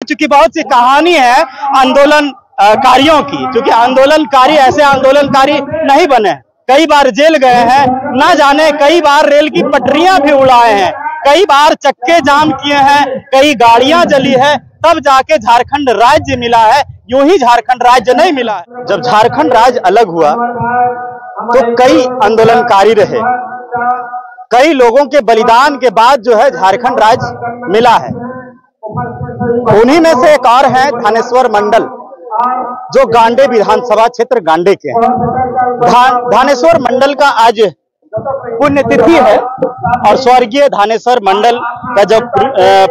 चूंकि बहुत सी कहानी है आंदोलनकारियों की, क्योंकि आंदोलनकारी ऐसे आंदोलनकारी नहीं बने, कई बार जेल गए हैं, ना जाने कई बार रेल की पटरियां भी उड़ाए हैं, कई बार चक्के जाम किए हैं, कई गाड़ियां जली है, तब जाके झारखंड राज्य मिला है। यूं ही झारखंड राज्य नहीं मिला है। जब झारखंड राज्य अलग हुआ तो कई आंदोलनकारी रहे, कई लोगों के बलिदान के बाद जो है झारखंड राज्य मिला है। उन्हीं में से एक और है धानेश्वर मंडल, जो गांडे विधानसभा क्षेत्र गांडे के हैं। धानेश्वर मंडल का आज पुण्यतिथि है और स्वर्गीय धानेश्वर मंडल का जब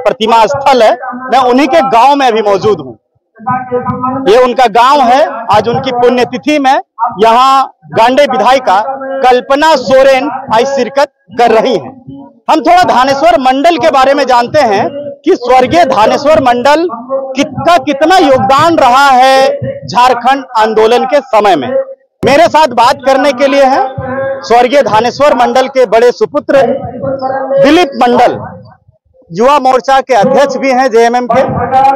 प्रतिमा स्थल है, मैं उन्हीं के गांव में अभी मौजूद हूं। ये उनका गांव है। आज उनकी पुण्यतिथि में यहाँ गांडे विधायिका कल्पना सोरेन आज शिरकत कर रही हैं। हम थोड़ा धानेश्वर मंडल के बारे में जानते हैं कि स्वर्गीय धानेश्वर मंडल का कितना योगदान रहा है झारखंड आंदोलन के समय में। मेरे साथ बात करने के लिए है स्वर्गीय धानेश्वर मंडल के बड़े सुपुत्र दिलीप मंडल, युवा मोर्चा के अध्यक्ष भी हैं जेएमएम के।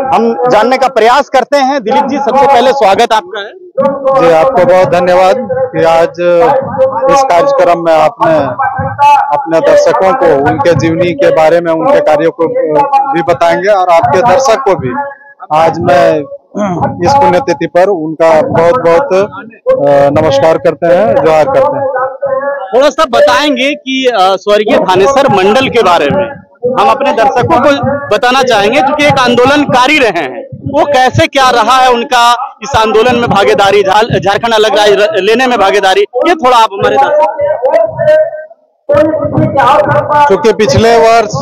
हम जानने का प्रयास करते हैं। दिलीप जी, सबसे पहले स्वागत आपका है। जी, आपको बहुत धन्यवाद कि आज इस कार्यक्रम में आपने अपने दर्शकों को उनके जीवनी के बारे में, उनके कार्यों को भी बताएंगे और आपके दर्शक को भी आज मैं इस पुण्यतिथि पर उनका बहुत बहुत नमस्कार करते हैं, जोहार करते हैं। थोड़ा सा बताएंगे कि स्वर्गीय धानेश्वर मंडल के बारे में हम अपने दर्शकों को बताना चाहेंगे, क्योंकि एक आंदोलनकारी रहे हैं, वो कैसे क्या रहा है उनका इस आंदोलन में भागीदारी, झारखंड अलग राज्य लेने में भागीदारी, ये थोड़ा आप हमारे चूंकि पिछले वर्ष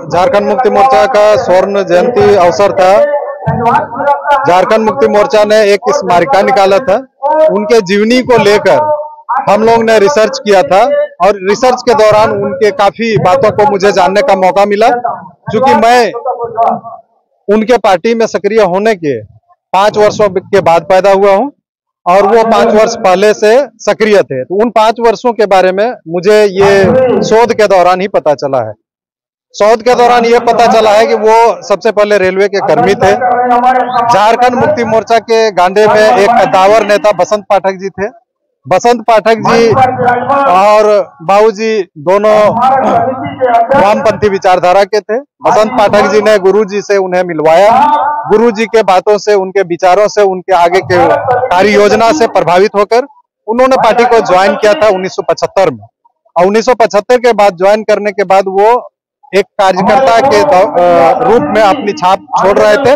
झारखंड मुक्ति मोर्चा का स्वर्ण जयंती अवसर था, झारखंड मुक्ति मोर्चा ने एक स्मारिका निकाला था। उनके जीवनी को लेकर हम लोग ने रिसर्च किया था और रिसर्च के दौरान उनके काफी बातों को मुझे जानने का मौका मिला। क्योंकि मैं उनके पार्टी में सक्रिय होने के 5 वर्षों के बाद पैदा हुआ हूं और वो 5 वर्ष पहले से सक्रिय थे, तो उन 5 वर्षों के बारे में मुझे ये शोध के दौरान ही पता चला है। शोध के दौरान ये पता चला है कि वो सबसे पहले रेलवे के कर्मी थे। झारखंड मुक्ति मोर्चा के गांडे में एक कद्दावर नेता बसंत पाठक जी थे। बसंत पाठक जी और बाबूजी दोनों वामपंथी विचारधारा के थे। बसंत पाठक जी ने गुरुजी से उन्हें मिलवाया। गुरुजी के बातों से, उनके विचारों से, उनके आगे के कार्य योजना से प्रभावित होकर उन्होंने पार्टी को ज्वाइन किया था 1975 में। और 1975 के बाद ज्वाइन करने के बाद वो एक कार्यकर्ता के रूप में अपनी छाप छोड़ रहे थे।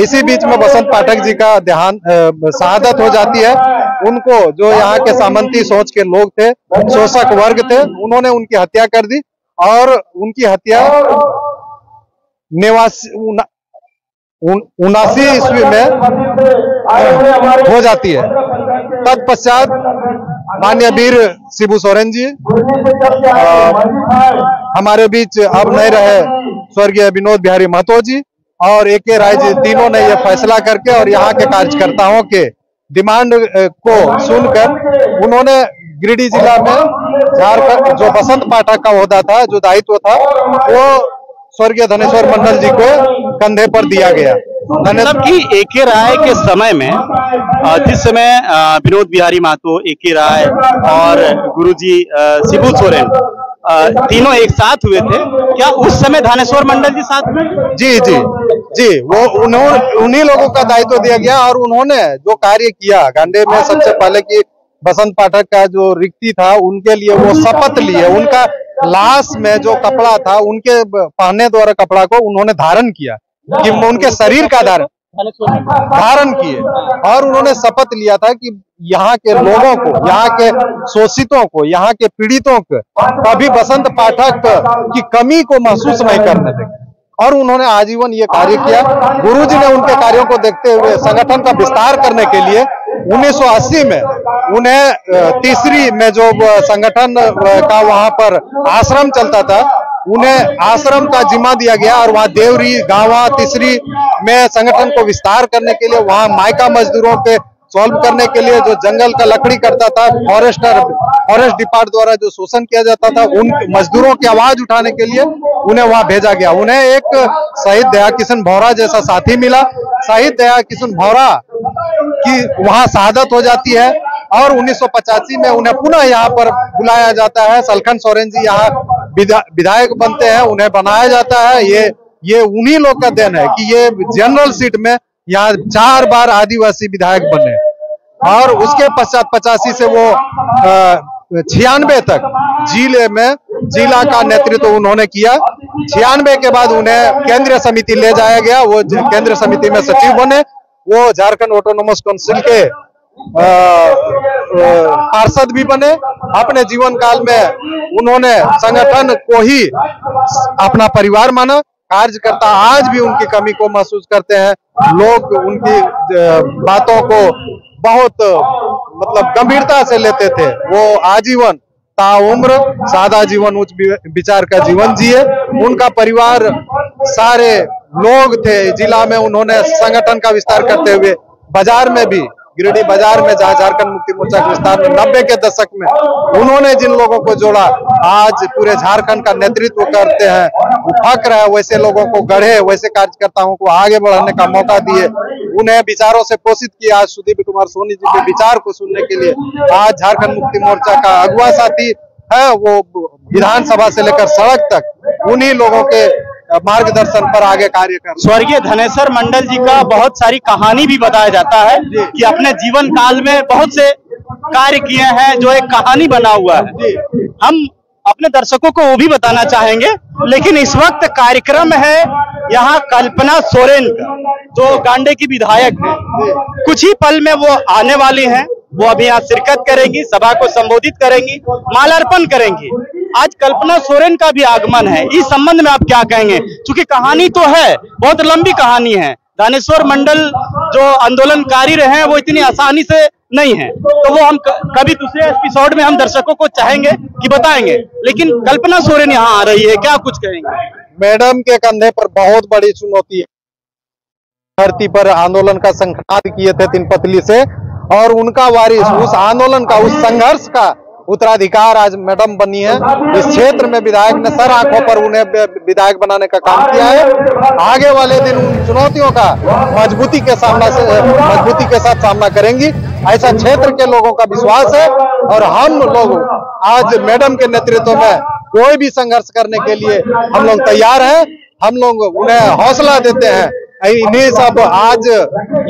इसी बीच में बसंत पाठक जी का शहादत हो जाती है। उनको, जो यहाँ के सामंती सोच के लोग थे, शोषक वर्ग थे, उन्होंने उनकी हत्या कर दी और उनकी हत्या 79 ईस्वी में हो जाती है। तत्पश्चात माननीय वीर शिबू सोरेन जी हमारे बीच अब नहीं रहे, स्वर्गीय विनोद बिहारी महतो जी और AK राय जी, तीनों ने यह फैसला करके और यहाँ के कार्यकर्ताओं के डिमांड को सुनकर उन्होंने गिरिडीह जिला में झारखंड जो बसंत पाठक का ओहदा था, जो दायित्व था, वो स्वर्गीय धानेश्वर मंडल जी को कंधे पर दिया गया। मतलब कि AK राय के समय में, जिस समय विनोद बिहारी महतो, AK राय और गुरुजी शिबू सोरेन तीनों एक साथ हुए थे, क्या उस समय धानेश्वर मंडल जी साथ में? जी, वो उन्हीं लोगों का दायित्व दिया गया और उन्होंने जो कार्य किया गांडे में, सबसे पहले कि बसंत पाठक का जो रिक्ति था उनके लिए वो शपथ लिए, उनका लाश में जो कपड़ा था, उनके पहनने द्वारा कपड़ा को उन्होंने धारण किया, कि उनके शरीर का धारण किए और उन्होंने शपथ लिया था कि यहाँ के लोगों को, यहाँ के शोषितों को, यहाँ के पीड़ितों को कभी बसंत पाठक की कमी को महसूस नहीं करने देंगे। और उन्होंने आजीवन ये कार्य किया। गुरुजी ने उनके कार्यों को देखते हुए संगठन का विस्तार करने के लिए 1980 में उन्हें तीसरी में जो संगठन का वहां पर आश्रम चलता था, उन्हें आश्रम का जिम्मा दिया गया और वहां देवरी, गांवा, तीसरी में संगठन को विस्तार करने के लिए वहां मायका मजदूरों के सॉल्व करने के लिए जो जंगल का लकड़ी करता था, फॉरेस्ट डिपार्टमेंट द्वारा जो शोषण किया जाता था, उन मजदूरों की आवाज उठाने के लिए उन्हें वहां भेजा गया। उन्हें एक शहीद दया किशन भौरा जैसा साथी मिला। शहीद दया किशन भौरा की वहां शहादत हो जाती है और 1985 में उन्हें पुनः यहाँ पर बुलाया जाता है। सलखन सोरेन जी यहाँ विधायक बनते हैं, उन्हें बनाया जाता है। ये उन्हीं लोग का देन है कि ये जनरल सीट में यहाँ 4 बार आदिवासी विधायक बने और उसके पश्चात 85 से वो 96 तक जिला का नेतृत्व उन्होंने किया। 96 के बाद उन्हें केंद्रीय समिति ले जाया गया, वो केंद्रीय समिति में सचिव बने। वो झारखंड ऑटोनोमस काउंसिल के पार्षद भी बने। अपने जीवन काल में उन्होंने संगठन को ही अपना परिवार माना। कार्यकर्ता आज भी उनकी कमी को महसूस करते हैं। लोग उनकी बातों को बहुत गंभीरता से लेते थे। वो आजीवन ताउम्र सादा जीवन, उच्च विचार का जीवन जिए। उनका परिवार सारे लोग थे जिला में। उन्होंने संगठन का विस्तार करते हुए बाजार में भी, गिरिडीह बाजार में जहाँ झारखंड मुक्ति मोर्चा के विस्तार में 90 के दशक में उन्होंने जिन लोगों को जोड़ा, आज पूरे झारखंड का नेतृत्व करते हैं। वो फक्र है, वैसे लोगों को गढ़े, वैसे कार्यकर्ताओं को आगे बढ़ने का मौका दिए, उन्हें विचारों से पोषित किया। आज सुदीप कुमार सोनी जी के विचार को सुनने के लिए आज झारखंड मुक्ति मोर्चा का अगुवा साथी है, वो विधानसभा से लेकर सड़क तक उन्हीं लोगों के मार्गदर्शन पर आगे कार्य कर। स्वर्गीय धनेश्वर मंडल जी का बहुत सारी कहानी भी बताया जाता है कि अपने जीवन काल में बहुत से कार्य किए हैं, जो एक कहानी बना हुआ है। हम अपने दर्शकों को वो भी बताना चाहेंगे, लेकिन इस वक्त कार्यक्रम है यहाँ कल्पना सोरेन का, जो गांडे की विधायक है। कुछ ही पल में वो आने वाली हैं, वो अभी यहाँ शिरकत करेंगी, सभा को संबोधित करेंगी, माल्यार्पण करेंगी। आज कल्पना सोरेन का भी आगमन है। इस संबंध में आप क्या कहेंगे? क्योंकि कहानी तो है, बहुत लंबी कहानी है। धनेश्वर मंडल जो आंदोलनकारी रहे हैं वो इतनी आसानी से नहीं है, तो वो हम कभी दूसरे एपिसोड में हम दर्शकों को चाहेंगे कि बताएंगे। लेकिन कल्पना सोरेन यहाँ आ रही है, क्या कुछ कहेंगे? मैडम के कंधे पर बहुत बड़ी चुनौती है। धरती पर आंदोलन का संघात किए थे तिनपतली से, और उनका वारिस उस आंदोलन का, उस संघर्ष का उत्तराधिकार आज मैडम बनी है। इस क्षेत्र में विधायक ने सर आंखों पर उन्हें विधायक बनाने का काम किया है। आगे वाले दिन उन चुनौतियों का मजबूती के साथ सामना करेंगी, ऐसा क्षेत्र के लोगों का विश्वास है। और हम लोग आज मैडम के नेतृत्व में कोई भी संघर्ष करने के लिए हम लोग तैयार हैं। हम लोग उन्हें हौसला देते हैं। इन्हीं सब आज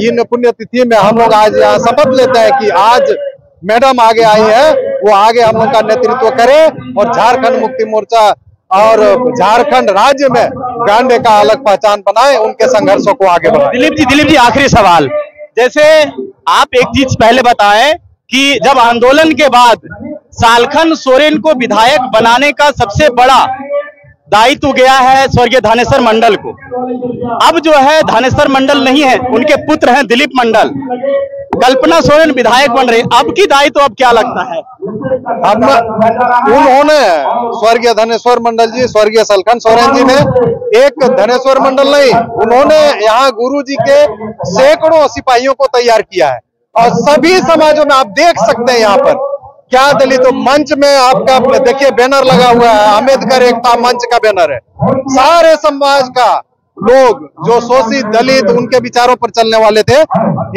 इन पुण्यतिथि में हम लोग आज यहाँ शपथ लेते हैं कि आज मैडम आगे आई है, वो आगे हम लोग का नेतृत्व करे और झारखंड मुक्ति मोर्चा और झारखंड राज्य में गांडे का अलग पहचान बनाए, उनके संघर्षों को आगे बढ़ाए। दिलीप जी आखिरी सवाल, जैसे आप एक चीज पहले बताएं कि जब आंदोलन के बाद सलखन सोरेन को विधायक बनाने का सबसे बड़ा दायित्व गया है स्वर्गीय धनेश्वर मंडल को। अब जो है धनेश्वर मंडल नहीं है, उनके पुत्र हैं दिलीप मंडल। कल्पना सोरेन विधायक बन रही, अब की दायित्व अब क्या लगता है? उन्होंने स्वर्गीय धनेश्वर मंडल जी, स्वर्गीय सलखन सोरेन जी ने एक धनेश्वर मंडल नहीं, उन्होंने यहाँ गुरु जी के सैकड़ों सिपाहियों को तैयार किया है। और सभी समाजों में आप देख सकते हैं यहाँ पर क्या दलित मंच में आपका देखिए बैनर लगा हुआ है, अम्बेडकर एकता मंच का बैनर है। सारे समाज का लोग जो शोषित दलित उनके विचारों पर चलने वाले थे,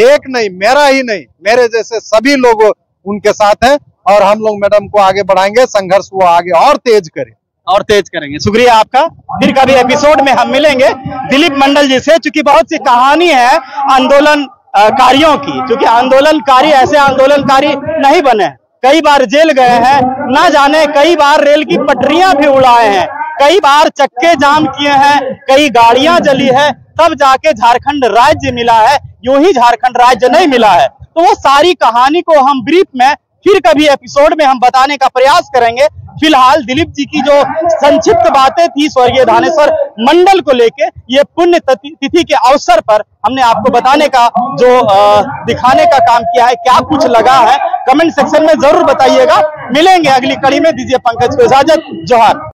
एक नहीं, मेरा ही नहीं, मेरे जैसे सभी लोग उनके साथ हैं। और हम लोग मैडम को आगे बढ़ाएंगे, संघर्ष वो आगे और तेज करेंगे। शुक्रिया आपका। फिर कभी एपिसोड में हम मिलेंगे दिलीप मंडल जी से, चूंकि बहुत सी कहानी है आंदोलन कारियों की। क्योंकि आंदोलनकारी ऐसे आंदोलनकारी नहीं बने, कई बार जेल गए हैं, ना जाने कई बार रेल की पटरियां भी उड़ाए हैं, कई बार चक्के जाम किए हैं, कई गाड़ियां जली है, तब जाके झारखंड राज्य मिला है। यूं ही झारखंड राज्य नहीं मिला है। तो वो सारी कहानी को हम ब्रीफ में फिर कभी एपिसोड में हम बताने का प्रयास करेंगे। फिलहाल दिलीप जी की जो संक्षिप्त बातें थी स्वर्गीय धनेश्वर मंडल को लेके, ये पुण्य तिथि के अवसर पर हमने आपको बताने का जो दिखाने का काम किया है। क्या कुछ लगा है कमेंट सेक्शन में जरूर बताइएगा। मिलेंगे अगली कड़ी में, दीजिए पंकज को इजाजत। जोहार।